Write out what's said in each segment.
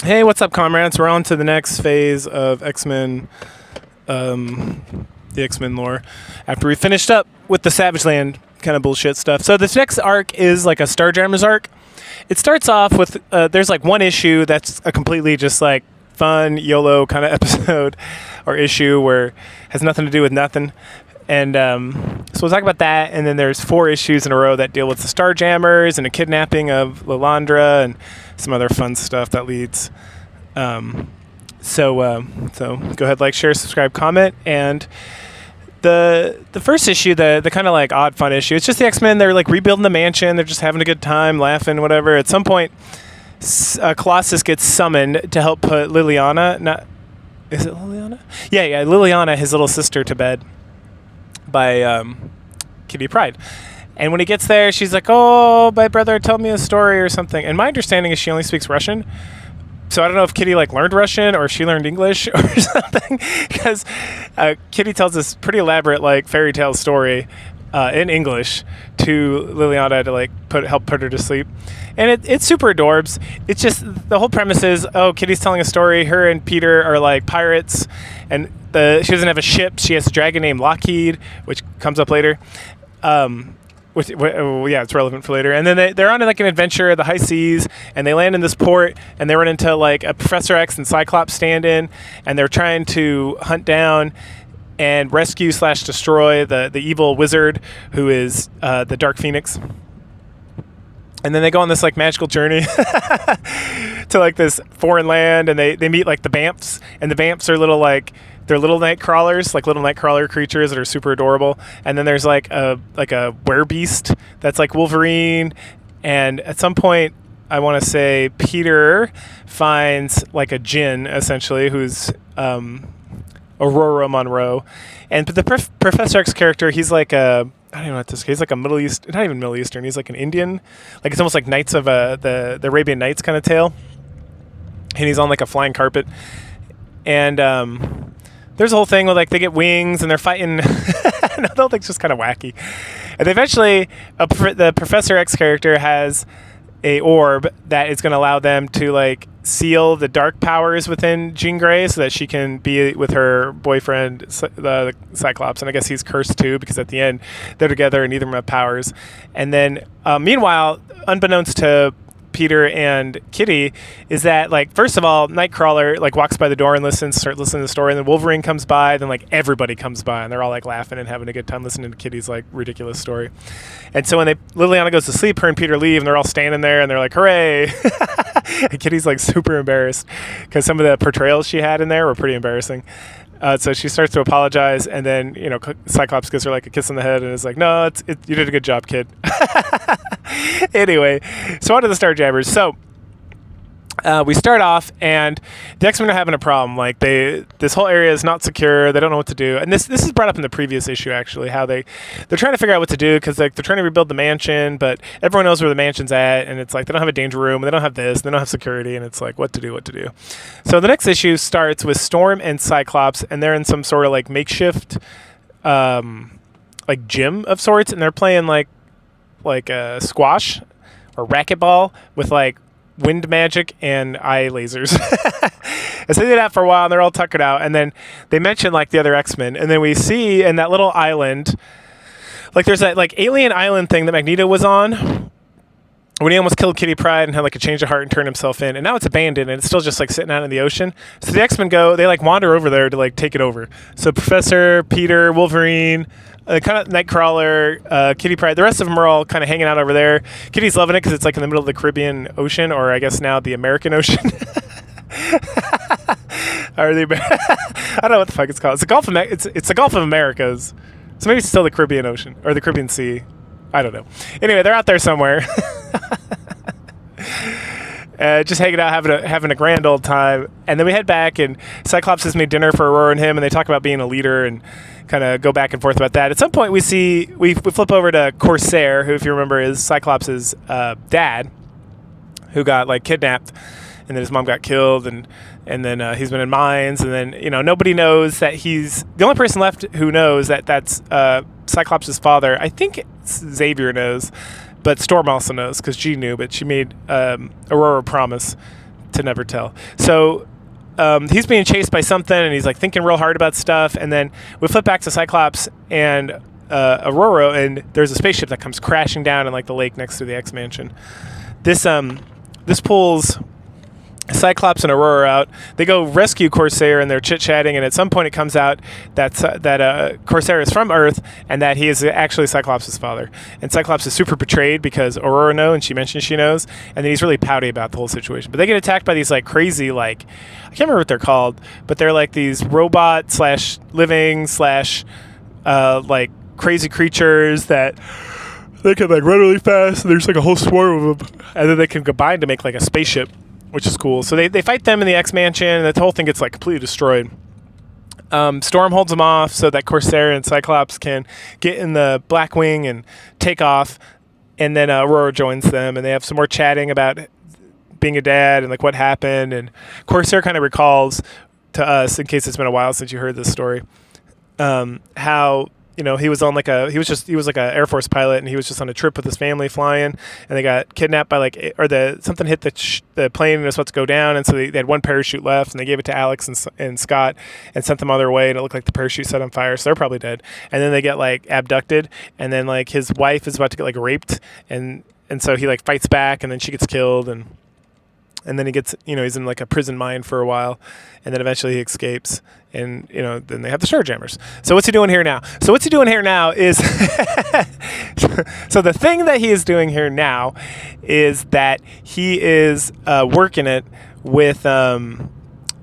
Hey, what's up, comrades? We're on to the next phase of X-Men, the X-Men lore. After we finished up with the Savage Land kind of bullshit stuff. So this next arc is like a Starjammers arc. It starts off with, there's like one issue that's a completely just like fun, YOLO kind of episode or issue where it has nothing to do with nothing. And so we'll talk about that, and then there's 4 issues in a row that deal with the Starjammers and a kidnapping of Lilandra and some other fun stuff that leads. So go ahead, like, share, subscribe, comment, and the first issue, the kind of like odd fun issue, it's just the X-Men. They're like rebuilding the mansion. They're just having a good time, laughing, whatever. At some point, Colossus gets summoned to help put Liliana. Is it Liliana? Yeah, Liliana, his little sister, to bed by Kitty Pryde. And when he gets there, she's like, "Oh, my brother, tell me a story," or something. And my understanding is she only speaks Russian. So I don't know if Kitty like learned Russian or if she learned English or something, because Kitty tells this pretty elaborate like fairy tale story in English to Liliana to like help put her to sleep. And it's super adorbs. It's just the whole premise is, oh, Kitty's telling a story. Her and Peter are like pirates, and she doesn't have a ship. She has a dragon named Lockheed, which comes up later. It's relevant for later. And then they're on like an adventure of the high seas, and they land in this port, and they run into like a Professor X and Cyclops stand-in, and they're trying to hunt down and rescue / destroy the evil wizard who is the Dark Phoenix. And then they go on this like magical journey to like this foreign land, and they meet like the Bamfs, and the Bamfs are they're little night crawlers, like little night crawler creatures that are super adorable. And then there's like a werebeast that's like Wolverine. And at some point, I want to say Peter finds like a djinn, essentially, who's Aurora Monroe. And the Professor X character, he's like I don't know what this. He's like a Middle East, not even Middle Eastern. He's like an Indian, like it's almost like Knights of the Arabian Nights kind of tale. And he's on like a flying carpet, and there's a whole thing with like they get wings and they're fighting. The whole thing's just kind of wacky. And eventually, the Professor X character has a orb that is going to allow them to like seal the dark powers within Jean Grey so that she can be with her boyfriend, the Cyclops. And I guess he's cursed too, because at the end they're together and neither of them have powers. And then meanwhile, unbeknownst to Peter and Kitty, is that like first of all, Nightcrawler like walks by the door and starts listening to the story, and then Wolverine comes by, then like everybody comes by, and they're all like laughing and having a good time listening to Kitty's like ridiculous story. And so when Liliana goes to sleep, her and Peter leave, and they're all standing there and they're like, "Hooray!" And Kitty's like super embarrassed because some of the portrayals she had in there were pretty embarrassing. So she starts to apologize, and then Cyclops gives her like a kiss on the head and is like, "No, you did a good job, kid." Anyway, so on to the Starjammers. So we start off, and the X-Men are having a problem. Like this whole area is not secure. They don't know what to do. And this is brought up in the previous issue, actually, how they're trying to figure out what to do, because like they're trying to rebuild the mansion, but everyone knows where the mansion's at, and it's like they don't have a danger room, and they don't have this, and they don't have security, and it's like what to do. So the next issue starts with Storm and Cyclops, and they're in some sort of like makeshift like gym of sorts, and they're playing like a squash or racquetball with like wind magic and eye lasers. And so they do that for a while, and they're all tuckered out, and then they mention like the other X-Men, and then we see in that little island, like there's that like alien island thing that Magneto was on when he almost killed Kitty Pryde and had like a change of heart and turned himself in, and now it's abandoned and it's still just like sitting out in the ocean. So the X-Men they like wander over there to like take it over. So Professor, Peter, Wolverine, kind of Nightcrawler, Kitty Pryde, the rest of them are all kind of hanging out over there. Kitty's loving it because it's like in the middle of the Caribbean Ocean, or I guess now the American Ocean. Or I don't know what the fuck it's called. It's the Gulf of Americas. So maybe it's still the Caribbean Ocean or the Caribbean Sea. I don't know. Anyway, they're out there somewhere. Just hanging out, having a grand old time. And then we head back, and Cyclops has made dinner for Aurora and him, and they talk about being a leader and kind of go back and forth about that. At some point, we flip over to Corsair, who, if you remember, is Cyclops' dad, who got like kidnapped, and then his mom got killed, and then he's been in mines, and then nobody knows that he's the only person left who knows that that's Cyclops' father. I think Xavier knows, but Storm also knows because she knew, but she made Aurora promise to never tell. So he's being chased by something, and he's like thinking real hard about stuff. And then we flip back to Cyclops and Aurora, and there's a spaceship that comes crashing down in like the lake next to the X Mansion. This pulls Cyclops and Aurora out. They go rescue Corsair, and they're chit-chatting, and at some point it comes out that Corsair is from Earth and that he is actually Cyclops' father. And Cyclops is super betrayed because Aurora knows, and she mentions she knows, and then he's really pouty about the whole situation. But they get attacked by these like crazy, like, I can't remember what they're called, but they're like these robot / living / like crazy creatures that they can like run really fast, and there's like a whole swarm of them, and then they can combine to make like a spaceship, which is cool. So they fight them in the X Mansion, and the whole thing gets like completely destroyed. Storm holds them off so that Corsair and Cyclops can get in the Blackwing and take off, and then Aurora joins them, and they have some more chatting about being a dad and like what happened. And Corsair kind of recalls to us, in case it's been a while since you heard this story, how he was on like he was like an Air Force pilot, and he was just on a trip with his family flying, and they got kidnapped by something hit the plane and it was about to go down, and so they had one parachute left, and they gave it to Alex and Scott and sent them on their way, and it looked like the parachute set on fire, so they're probably dead. And then they get like abducted, and then like his wife is about to get like raped, and so he like fights back, and then she gets killed, and then he gets, he's in like a prison mine for a while, and then eventually he escapes, and then they have the Starjammers. So what's he doing here now? So what's he doing here now is so the thing that he is doing here now is that he is working it with the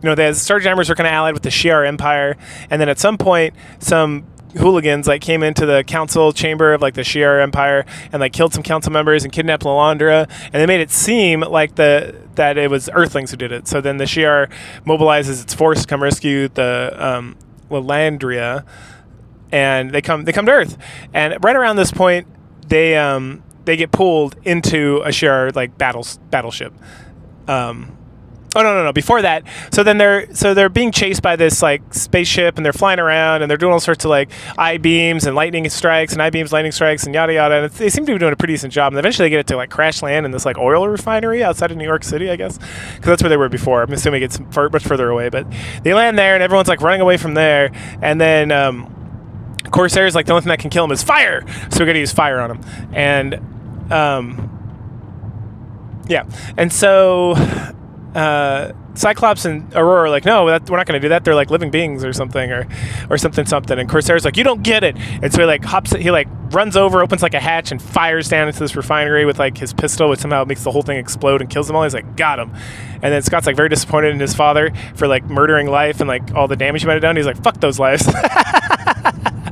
Starjammers are kind of allied with the Shi'ar Empire, and then at some point some hooligans like came into the council chamber of like the Shi'ar Empire and like killed some council members and kidnapped Lilandra, and they made it seem like that it was Earthlings who did it. So then the Shi'ar mobilizes its force to come rescue the Lilandria, and they come to Earth. And right around this point, they get pulled into a Shi'ar like battleship. Oh no! Before that, so they're being chased by this like spaceship, and they're flying around, and they're doing all sorts of like I-beams and lightning strikes, and I-beams, lightning strikes, and yada yada. And they seem to be doing a pretty decent job. And eventually, they get it to like crash land in this like oil refinery outside of New York City, I guess, because that's where they were before. I'm assuming it's much further away, but they land there, and everyone's like running away from there. And then Corsair is like the only thing that can kill him is fire, so we're gonna use fire on him. And yeah, and so. Cyclops and Aurora are like, no, we're not going to do that. They're like living beings or something, or something. And Corsair's like, you don't get it. And so he runs over, opens like a hatch, and fires down into this refinery with like his pistol, which somehow makes the whole thing explode and kills them all. He's like, got him. And then Scott's like very disappointed in his father for like murdering life and like all the damage he might have done. He's like, fuck those lives.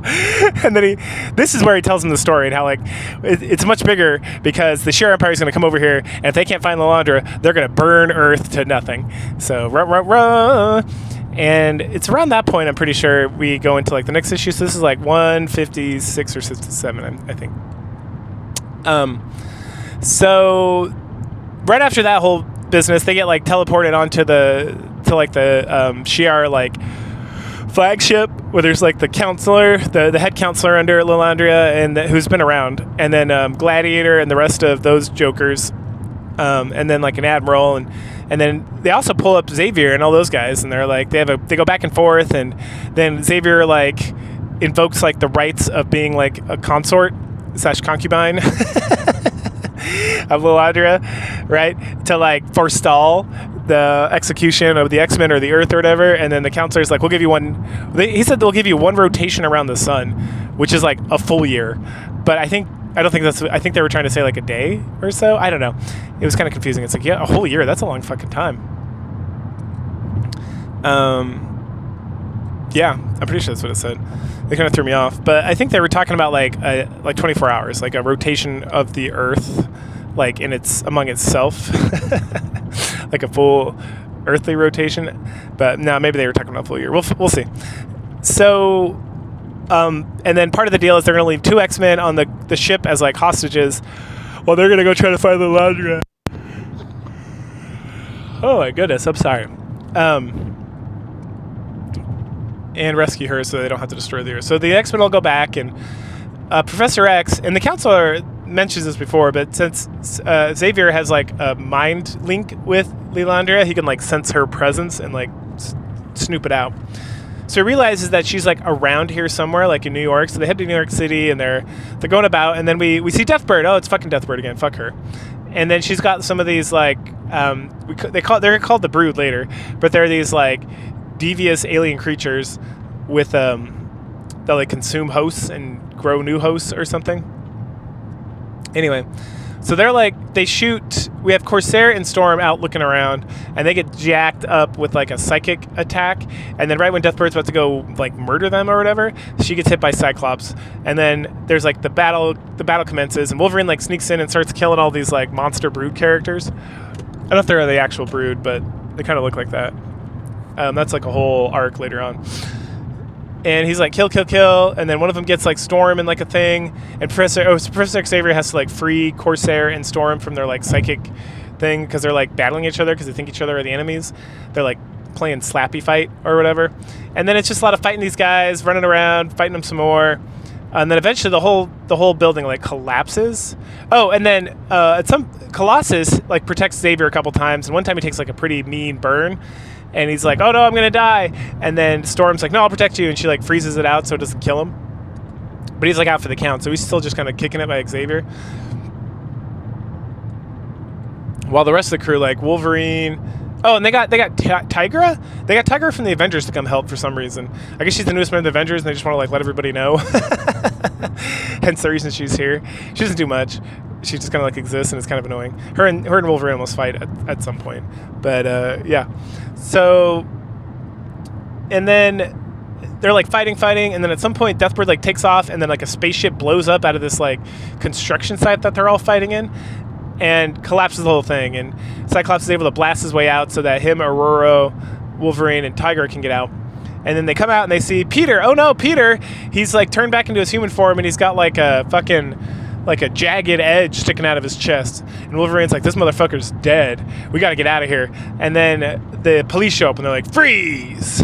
And then this is where he tells him the story and how like it's much bigger because the Shi'ar Empire is going to come over here, and if they can't find Lilandra, they're going to burn Earth to nothing. So and it's around that point I'm pretty sure we go into like the next issue. So this is like 156 or 67, I think. So right after that whole business, they get like teleported onto the Shi'ar like flagship, where there's like the counselor, the head counselor under Lilandria, and who's been around, and then Gladiator and the rest of those jokers, and then like an admiral, and then they also pull up Xavier and all those guys, and they're like they go back and forth, and then Xavier like invokes like the rights of being like a consort / concubine of Lilandria, right, to like forestall the execution of the X-Men or the Earth or whatever. And then the counselor's like, we'll give you he said they'll give you one rotation around the sun, which is like a full year. But I think they were trying to say like a day or so. I don't know. It was kind of confusing. It's like, yeah, a whole year. That's a long fucking time. Yeah, I'm pretty sure that's what it said. They kind of threw me off. But I think they were talking about like 24 hours, like a rotation of the Earth, like among itself. Like a full earthly rotation, but no, maybe they were talking about a full year. We'll see. So, and then part of the deal is they're going to leave 2 X-Men on the ship as like hostages, while they're going to go try to find the Lilandra. Oh my goodness, I'm sorry. And rescue her so they don't have to destroy the Earth. So the X-Men will go back, and Professor X and the Counselor, mentions this before, but since Xavier has like a mind link with Lilandria, he can like sense her presence and like snoop it out. So he realizes that she's like around here somewhere, like in New York. So they head to New York City and they're going about, and then we see Deathbird. Oh, it's fucking Deathbird again. Fuck her. And then she's got some of these like they're called the Brood later, but they're these like devious alien creatures with that like consume hosts and grow new hosts or something. Anyway, so they're like, they shoot, we have Corsair and Storm out looking around, and they get jacked up with like a psychic attack, and then right when Deathbird's about to go like murder them or whatever, she gets hit by Cyclops, and then there's like the battle commences, and Wolverine like sneaks in and starts killing all these like monster Brood characters. I don't know if they're the actual Brood, but they kind of look like that. That's like a whole arc later on. And he's like, kill, kill, kill. And then one of them gets like Storm in like a thing. And Professor Xavier has to like free Corsair and Storm from their like psychic thing because they're like battling each other because they think each other are the enemies. They're like playing slappy fight or whatever. And then it's just a lot of fighting these guys, running around, fighting them some more. And then eventually the whole building like collapses. Oh, and then Colossus like protects Xavier a couple times. And one time he takes like a pretty mean burn. And he's like, oh no, I'm gonna die. And then Storm's like, no, I'll protect you. And she like freezes it out so it doesn't kill him. But he's like out for the count, so he's still just kind of kicking it by Xavier. While the rest of the crew, like Wolverine. Oh, and they got Tigra? They got Tigra from the Avengers to come help for some reason. I guess she's the newest member of the Avengers and they just want to like let everybody know. Hence the reason she's here. She doesn't do much. She just kind of like exists and it's kind of annoying. Her and Wolverine almost fight at some point. But yeah. So, and then they're like fighting, and then at some point Deathbird like takes off, and then like a spaceship blows up out of this like construction site that they're all fighting in, and collapses the whole thing. And Cyclops is able to blast his way out so that him, Aurora, Wolverine, and Tiger can get out. And then they come out and they see Peter. Oh no, Peter! He's like turned back into his human form, and he's got like a fucking like a jagged edge sticking out of his chest. And Wolverine's like, this motherfucker's dead. We gotta get out of here. And then the police show up and they're like, freeze!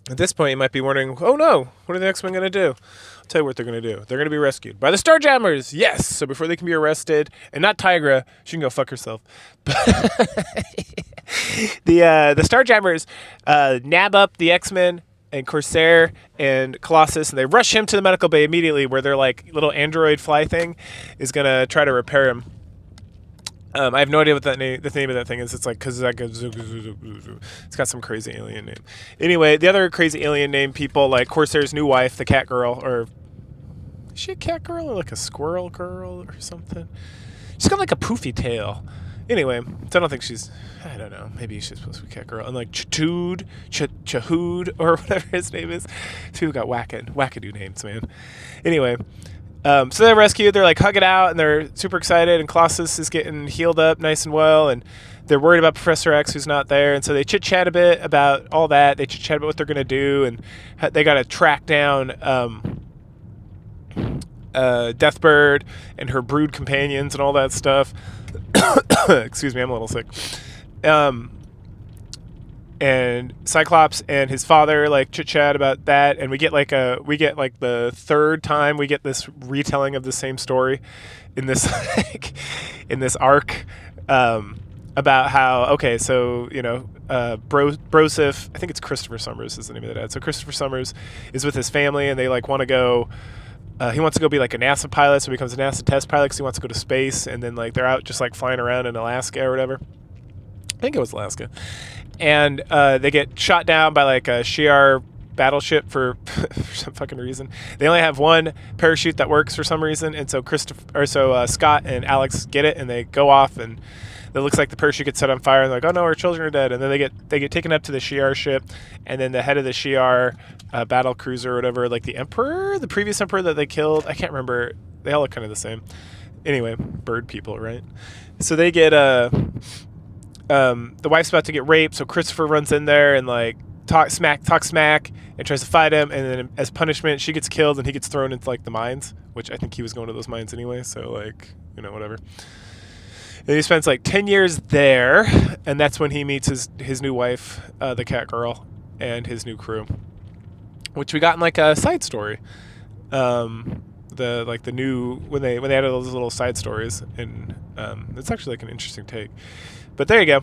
At this point, you might be wondering, oh no, what are the X-Men gonna do? I'll tell you what they're gonna do. They're gonna be rescued by the Starjammers! Yes! So before they can be arrested, and not Tigra, she can go fuck herself. The Starjammers nab up the X-Men and Corsair and Colossus, and they rush him to the medical bay immediately, where their like little android fly thing is gonna try to repair him. I have no idea what the name of that thing is. It's like it's got some crazy alien name. Anyway, the other crazy alien name people like Corsair's new wife, the Cat Girl, or is she a cat girl or like a squirrel girl or something? She's got like a poofy tail. Anyway, so I don't think she's, I don't know, maybe she's supposed to be Cat Girl. And like Chahood, or whatever his name is. These people got wackadoo names, man. Anyway, so they're rescued, they're like hug it out, and they're super excited, and Colossus is getting healed up nice and well, and they're worried about Professor X who's not there, and so they chit-chat a bit about all that. They chit-chat about what they're going to do, and they got to track down Deathbird and her Brood companions and all that stuff. Excuse me, I'm a little sick. And Cyclops and his father like chit chat about that, and we get like the third time we get this retelling of the same story in this in this arc about how, okay, so you know, Broseph, I think it's Christopher Summers is the name of the dad. So Christopher Summers is with his family, and they like want to go. He wants to go be like a NASA pilot, so he becomes a NASA test pilot because he wants to go to space, and then like they're out just like flying around in Alaska or whatever. I think it was Alaska. And they get shot down by like a Shi'ar battleship for some fucking reason. They only have one parachute that works for some reason, and so Scott and Alex get it, and they go off, and it looks like the parachute gets set on fire, and they're like, oh no, our children are dead. And then they get taken up to the Shi'ar ship, and then the head of the Shi'ar battle cruiser or whatever, like the previous emperor that they killed, I can't remember. They all look kind of the same. Anyway, bird people, right? So they get the wife's about to get raped, so Christopher runs in there and like talks smack and tries to fight him, and then as punishment she gets killed and he gets thrown into like the mines, which I think he was going to those mines anyway, so like, you know, whatever. And he spends like 10 years there, and that's when he meets his new wife, the Cat Girl, and his new crew, which we got in like a side story. The new when they added those little side stories, and it's actually like an interesting take. But there you go.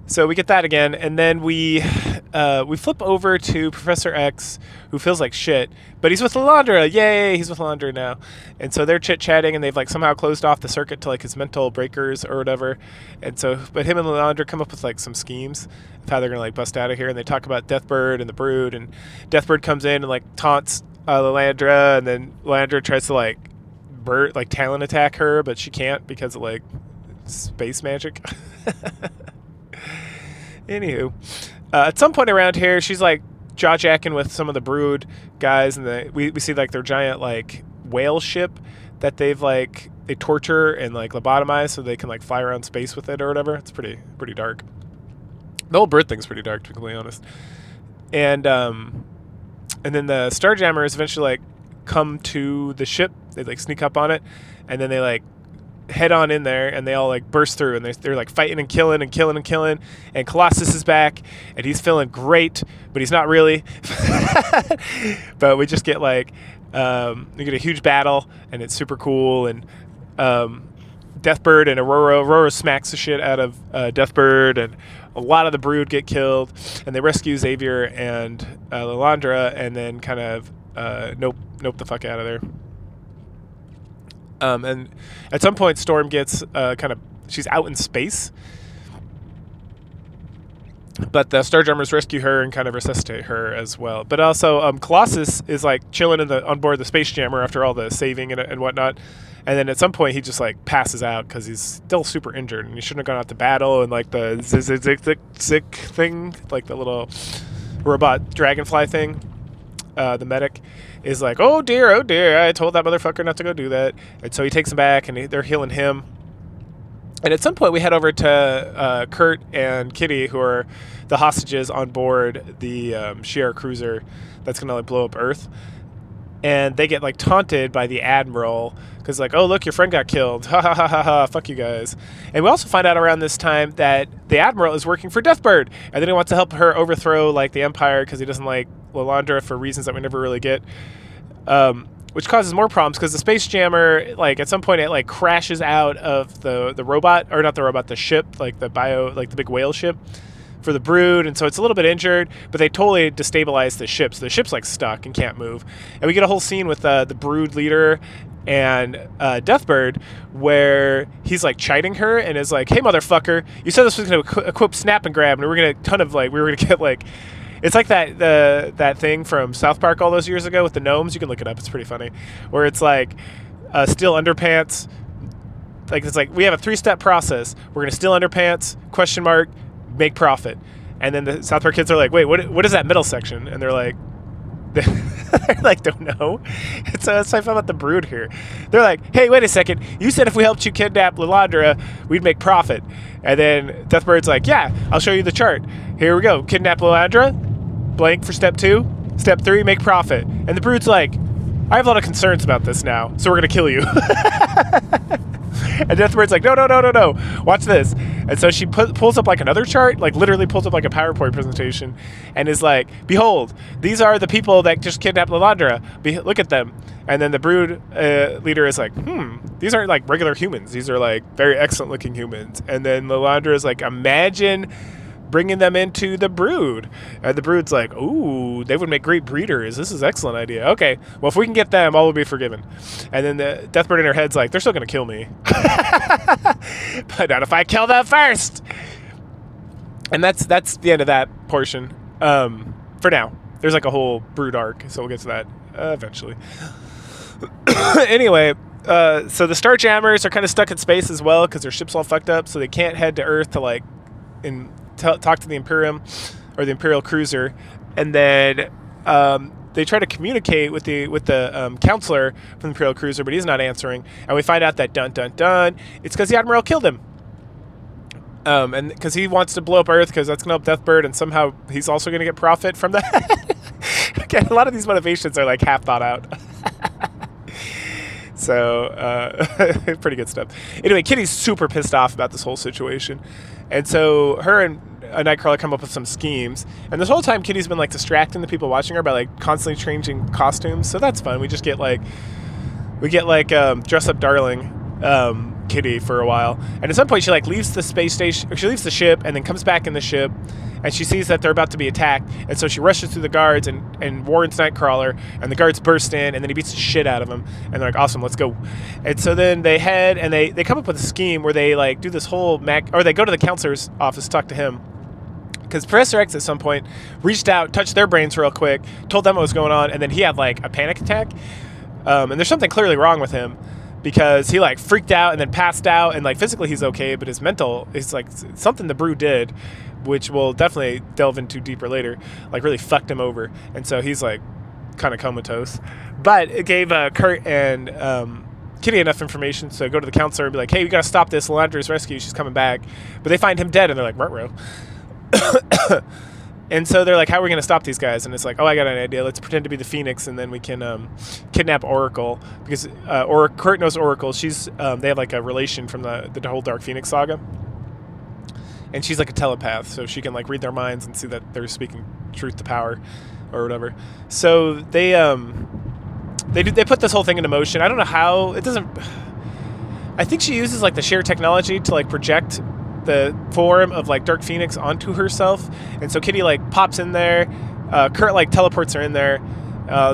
So we get that again, and then we flip over to Professor X, who feels like shit, but he's with Lilandra. Yay, he's with Lilandra now. And so they're chit-chatting, and they've like somehow closed off the circuit to like his mental breakers or whatever. And so, but him and Lilandra come up with like some schemes of how they're gonna like bust out of here, and they talk about Deathbird and the Brood, and Deathbird comes in and like taunts Lilandra, and then Lilandra tries to like talent attack her, but she can't because of like space magic. Anywho, at some point around here, she's like jaw-jacking with some of the Brood guys, and we see like their giant like whale ship that they torture and like lobotomize so they can like fly around space with it or whatever. It's pretty dark. The whole bird thing's pretty dark, to be completely honest. And then the Starjammers eventually like come to the ship. They like sneak up on it, and then they like head on in there, and they all like burst through, and they're like fighting and killing, and Colossus is back, and he's feeling great, but he's not really. But we just get like we get a huge battle, and it's super cool, and Deathbird and Aurora smacks the shit out of Deathbird, and a lot of the Brood get killed, and they rescue Xavier and Lilandra, and then kind of nope the fuck out of there. And at some point, Storm gets she's out in space, but the Starjammers rescue her and kind of resuscitate her as well. But also, Colossus is like chilling on board the Space Jammer after all the saving and whatnot. And then at some point, he just like passes out because he's still super injured, and he shouldn't have gone out to battle. And like the zik thing, like the little robot dragonfly thing, the medic is like, oh dear, I told that motherfucker not to go do that. And so he takes him back, and they're healing him. And at some point, we head over to Kurt and Kitty, who are the hostages on board the Shi'ar cruiser that's going to like blow up Earth. And they get like taunted by the Admiral because like, oh look, your friend got killed. Ha ha ha ha ha. Fuck you guys. And we also find out around this time that the Admiral is working for Deathbird, and then he wants to help her overthrow like the Empire because he doesn't like Lilandra for reasons that we never really get. Which causes more problems because the Space Jammer, like at some point, it like crashes out of the robot, or not the robot, the ship, like the big whale ship for the Brood, and so it's a little bit injured, but they totally destabilize the ship, so the ship's like stuck and can't move. And we get a whole scene with the Brood leader and Deathbird where he's like chiding her and is like, hey motherfucker, you said this was going to equip Snap and Grab, and we were going to get like, it's like that thing from South Park all those years ago with the gnomes. You can look it up, it's pretty funny, where it's like steal underpants, like it's like we have a 3-step process. We're going to steal underpants, ? Make profit. And then the South Park kids are like, wait, what is that middle section? And they're like, they like don't know. So that's what I found about the Brood here. They're like, hey, wait a second, you said if we helped you kidnap Lilandra, we'd make profit. And then Deathbird's like, yeah, I'll show you the chart. Here we go. Kidnap Lilandra, blank for step 2. Step 3, make profit. And the Brood's like, I have a lot of concerns about this now, so we're gonna kill you. And Deathbird's like, no, watch this. And so she pulls up like another chart, like literally pulls up like a PowerPoint presentation, and is like, behold, these are the people that just kidnapped Lilandra. Look at them. And then the Brood leader is like, these aren't like regular humans. These are like very excellent looking humans. And then Lilandra is like, imagine bringing them into the Brood. And the Brood's like, ooh, they would make great breeders. This is an excellent idea. Okay, well, if we can get them, all will be forgiven. And then the Deathbird in her head's like, they're still going to kill me. But not if I kill them first. And that's the end of that portion. For now. There's like a whole Brood arc, so we'll get to that eventually. Anyway, so the Starjammers are kind of stuck in space as well because their ship's all fucked up, so they can't head to Earth to like talk to the Imperium or the Imperial cruiser. And then they try to communicate with the counselor from the Imperial cruiser, but he's not answering. And we find out that dun dun dun, it's because the Admiral killed him. And because he wants to blow up Earth because that's going to help Deathbird, and somehow he's also going to get profit from that. Again, a lot of these motivations are like half thought out. So, pretty good stuff. Anyway, Kitty's super pissed off about this whole situation. And so her and Nightcrawler come up with some schemes. And this whole time, Kitty's been like distracting the people watching her by like constantly changing costumes. So that's fun. We just get like dress up darling Kitty for a while. And at some point, she like leaves the space station, or she leaves the ship, and then comes back in the ship. And she sees that they're about to be attacked, and so she rushes through the guards and warns Nightcrawler, and the guards burst in, and then he beats the shit out of them, and they're like, awesome, let's go. And so then they head, and they come up with a scheme where they like do this whole or they go to the counselor's office to talk to him, because Professor X at some point reached out, touched their brains real quick, told them what was going on, and then he had like a panic attack, and there's something clearly wrong with him, because he like freaked out and then passed out, and like physically he's okay, but his mental is like something the Brew did, which we'll definitely delve into deeper later, like really fucked him over. And so he's like kind of comatose. But it gave Kurt and Kitty enough information to go to the counselor and be like, hey, we got to stop this. Lilandra's rescue. She's coming back. But they find him dead, and they're like, ruh-roh. And so they're like, how are we going to stop these guys? And it's like, oh, I got an idea. Let's pretend to be the Phoenix, and then we can kidnap Oracle. Because Kurt knows Oracle. She's they have like a relation from the whole Dark Phoenix saga. And she's like a telepath, so she can like read their minds and see that they're speaking truth to power, or whatever. So they put this whole thing into motion. I don't know how it doesn't. I think she uses like the shared technology to like project the form of like Dark Phoenix onto herself, and so Kitty like pops in there. Kurt like teleports her in there.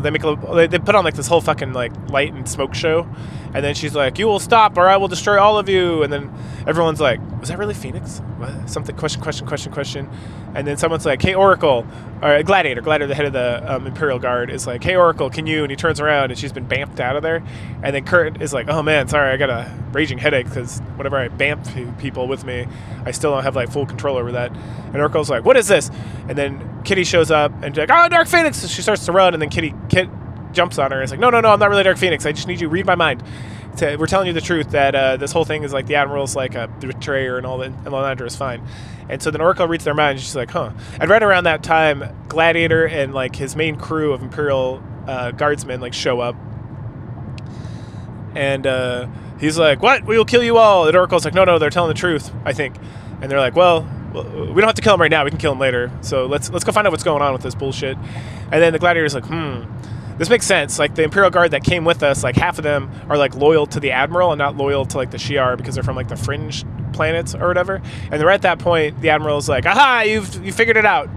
They put on like this whole fucking like light and smoke show, and then she's like, you will stop or I will destroy all of you. And then everyone's like, was that really Phoenix? What? Something question. And then someone's like, hey Oracle, or Gladiator, the head of the Imperial Guard, is like, hey Oracle, can you? And he turns around and she's been bamfed out of there. And then Kurt is like, oh man, sorry, I got a raging headache because whenever I bamf people with me, I still don't have like full control over that. And Oracle's like, what is this? And then Kitty shows up and she's like, oh, Dark Phoenix. So she starts to run, and then Kit jumps on her and is like, no, I'm not really Dark Phoenix. I just need you to read my mind. We're telling you the truth that this whole thing is like the Admiral's like a betrayer and all that, and Lilandra is fine. And so then Oracle reads their mind, and she's like, huh. And right around that time, Gladiator and like his main crew of Imperial guardsmen like show up. And he's like, what? We will kill you all. And Oracle's like, no, they're telling the truth, I think. And they're like, well, we don't have to kill him right now. We can kill him later. So let's go find out what's going on with this bullshit. And then the Gladiator's like, this makes sense. Like the Imperial Guard that came with us, like half of them are like loyal to the Admiral and not loyal to like the Shi'ar because they're from like the fringe planets or whatever. And they're at that point, the Admiral's like, aha, you figured it out,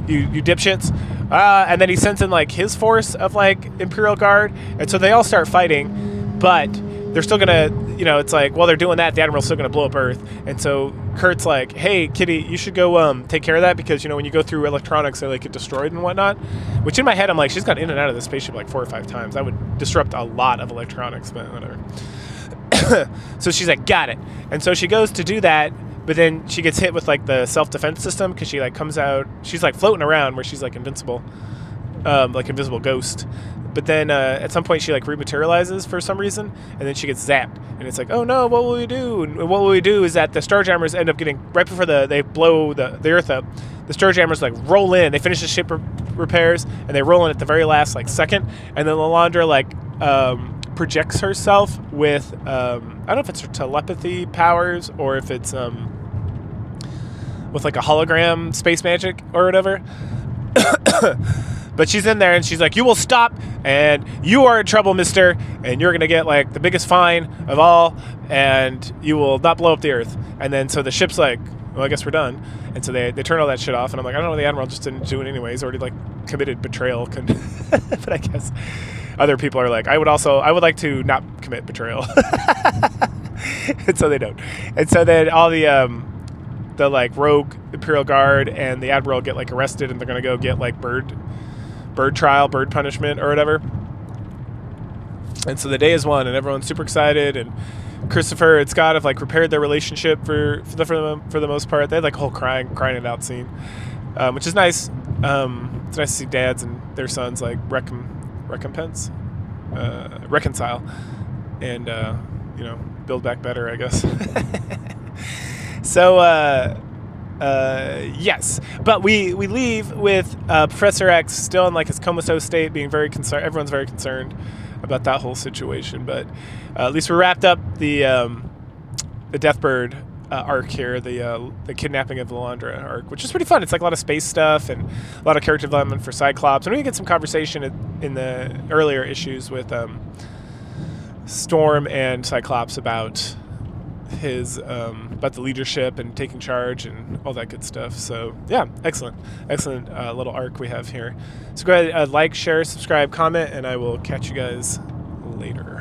you dipshits. And then he sends in like his force of like Imperial Guard, and so they all start fighting, but they're still gonna, it's like while they're doing that, the Admiral's still gonna blow up Earth. And so Kurt's like, hey Kitty, you should go take care of that, because when you go through electronics, they like get destroyed and whatnot. Which in my head I'm like, she's gone in and out of the spaceship like 4 or 5 times. That would disrupt a lot of electronics, but whatever. So she's like, got it. And so she goes to do that, but then she gets hit with like the self-defense system, because she like comes out, she's like floating around where she's like invincible, like invisible ghost. But then at some point she like rematerializes for some reason, and then she gets zapped, and it's like, oh no, what will we do? And what will we do is that the Starjammers end up getting, right before they blow the Earth up, the Starjammers like roll in, they finish the ship repairs, and they roll in at the very last like second, and then Lilandra like projects herself with I don't know if it's her telepathy powers or if it's with like a hologram space magic or whatever. But she's in there and she's like, you will stop, and you are in trouble, mister, and you're gonna get like the biggest fine of all, and you will not blow up the Earth. And then so the ship's like, well, I guess we're done. And so they turn all that shit off, and I'm like, I don't know, the Admiral just didn't do it anyway. He's already like committed betrayal. But I guess other people are like, I would like to not commit betrayal. And so they don't. And so then all the like rogue Imperial Guard and the Admiral get like arrested, and they're gonna go get like bird trial, bird punishment or whatever. And so the day is won, and everyone's super excited, and Christopher and Scott have like repaired their relationship for the most part. They had like a whole crying it out scene, which is nice. It's nice to see dads and their sons like reconcile, and build back better, I guess. So yes, but we leave with Professor X still in like his comatose state, being very concerned. Everyone's very concerned about that whole situation, but at least we wrapped up the Deathbird arc here, the kidnapping of Lilandra arc, which is pretty fun. It's like a lot of space stuff and a lot of character development for Cyclops, and we get some conversation in the earlier issues with Storm and Cyclops about his about the leadership and taking charge and all that good stuff. So yeah, excellent little arc we have here. So go ahead, like, share, subscribe, comment, and I will catch you guys later.